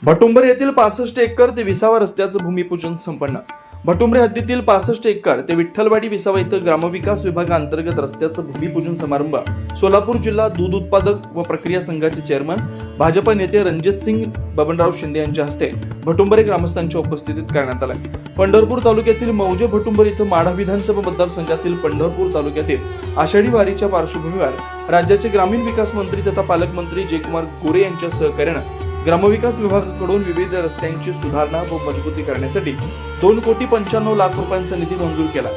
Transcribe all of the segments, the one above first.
भटुंबरे येथील 65 एकर ते विसावा रस्त्याचं भूमिपूजन संपन्न. भटुंबरे हद्दीतील 65 एकर ते विठ्ठलवाडी विसावा इथं ग्रामविकास विभागाअंतर्गत रस्त्याचं भूमिपूजन समारंभ सोलापूर जिल्हा दूध उत्पादक व प्रक्रिया संघाचे चेअरमन भाजप नेते रणजितसिंग बबनराव शिंदे यांच्या हस्ते भटुंबरे ग्रामस्थांच्या उपस्थितीत करण्यात आला. पंढरपूर तालुक्यातील मौजे भटुंबरे इथं माढा विधानसभा मतदारसंघातील पंढरपूर तालुक्यातील आषाढी वारीच्या पार्श्वभूमीवर राज्याचे ग्रामीण विकास मंत्री तथा पालकमंत्री जयकुमार गोरे यांच्या सहकार्यानं ग्रामविकास विभागाकडून विविध रस्त्यांची सुधारणा व मजबूती करण्यासाठी 2,95,00,000 रुपयांचा निधी मंजूर केला.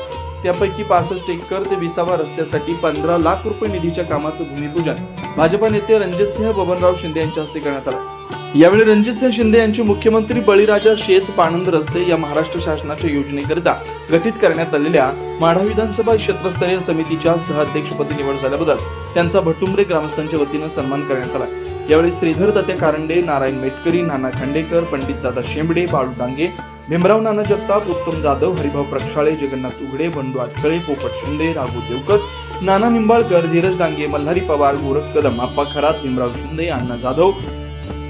त्यापैकी 65 एकर ते विसावा रस्त्यासाठी 15 लाख रुपये निधीच्या कामाचं भूमिपूजन भाजपा नेते रणजितसिंह बबनराव शिंदे यांच्या हस्ते करण्यात आलं. यावेळी रणजितसिंह शिंदे यांची मुख्यमंत्री बळीराजा शेत पाणंद रस्ते या महाराष्ट्र शासनाच्या योजनेकरिता गठीत करण्यात आलेल्या माढा विधानसभा क्षेत्रस्तरीय समितीच्या सहअध्यक्षपदी निवड झाल्याबद्दल त्यांचा भटुंबरे ग्रामस्थांच्या वतीनं सन्मान करण्यात आला. यावेळी श्रीधर तात्या कारंडे, नारायण मेटकरी, नाना खांडेकर, पंडित दादा शेंबडे, बाळू डांगे, भीमराव नाना जगताप, उत्तम जाधव, हरिभाऊ प्रक्षाळे, जगन्नाथ उघडे, बंडू आटकळे, पोपट शिंदे, राघू देवकत, नाना निंबाळकर, धीरज डांगे, मल्हारी पवार, गोरख कदम, आप्पा खरात, भीमराव शिंदे, अण्णा जाधव,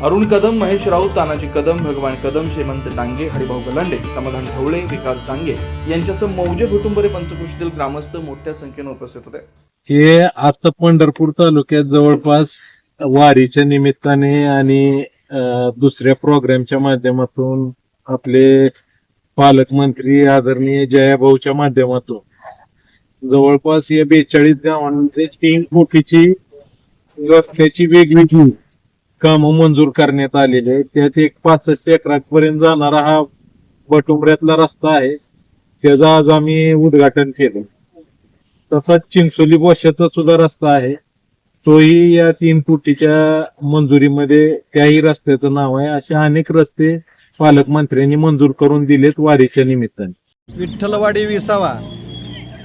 अरुण कदम, महेश राऊत, तानाजी कदम, भगवान कदम, श्रीमंत डांगे, हरिभाऊ गलांडे, समाधान ढवळे, विकास डांगे यांच्यासह मौजे भटुंबरे पंचक्रोशीतील ग्रामस्थ मोठ्या संख्येने उपस्थित होते. हे आता पंढरपूर तालुक्यात जवळपास वारीच्या निमित्ताने आणि दुसऱ्या प्रोग्रामच्या माध्यमातून आपले पालकमंत्री आदरणीय जयाभाऊच्या माध्यमातून जवळपास या 42 गावांमध्ये 3 कोटीची रस्त्याची वेगवेगळी कामं मंजूर करण्यात आलेली आहे. त्यात एक 65 एकरापर्यंत जाणारा हा भटुंबऱ्यातला रस्ता आहे, त्याचं आज आम्ही उद्घाटन केलं. तसाच चिंचोली बोशाचा सुद्धा रस्ता आहे, तोही या 3 कोटीच्या मंजुरीमध्ये त्याही रस्त्याचं नाव आहे. असे अनेक रस्ते पालकमंत्र्यांनी मंजूर करून दिलेत वारीच्या निमित्ताने. विठ्ठलवाडी विसावा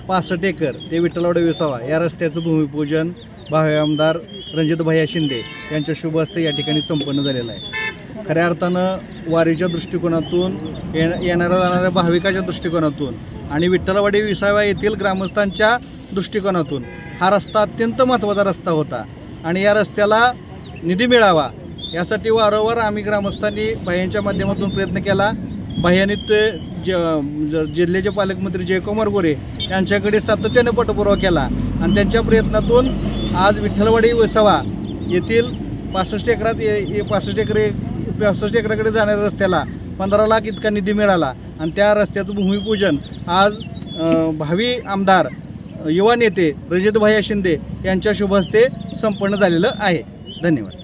65 एकर ते विठ्ठलवाडी विसावा या रस्त्याचं भूमिपूजन भावी आमदार रणजितभाई शिंदे यांच्या शुभ हस्ते या ठिकाणी संपन्न झालेलं आहे. खऱ्या अर्थानं वारीच्या दृष्टिकोनातून येणाऱ्या जाणाऱ्या भाविकाच्या दृष्टिकोनातून आणि विठ्ठलवाडी विसावा येथील ग्रामस्थांच्या दृष्टिकोनातून हा रस्ता अत्यंत महत्त्वाचा रस्ता होता आणि या रस्त्याला निधी मिळावा यासाठी वारंवार आम्ही ग्रामस्थांनी भायांच्या माध्यमातून प्रयत्न केला. भायांनी ते जिल्ह्याचे पालकमंत्री जयकुमार गोरे यांच्याकडे सातत्याने पाठपुरावा केला आणि त्यांच्या प्रयत्नातून आज विठ्ठलवाडी विसावा येथील 65 एकराकडे जाणाऱ्या रस्त्याला 15 लाख इतका निधी मिळाला आणि त्या रस्त्याचं भूमिपूजन आज भावी आमदार युवा नेते रणजितभाई शिंदे यांच्या शुभ हस्ते संपन्न झालेलं आहे. धन्यवाद.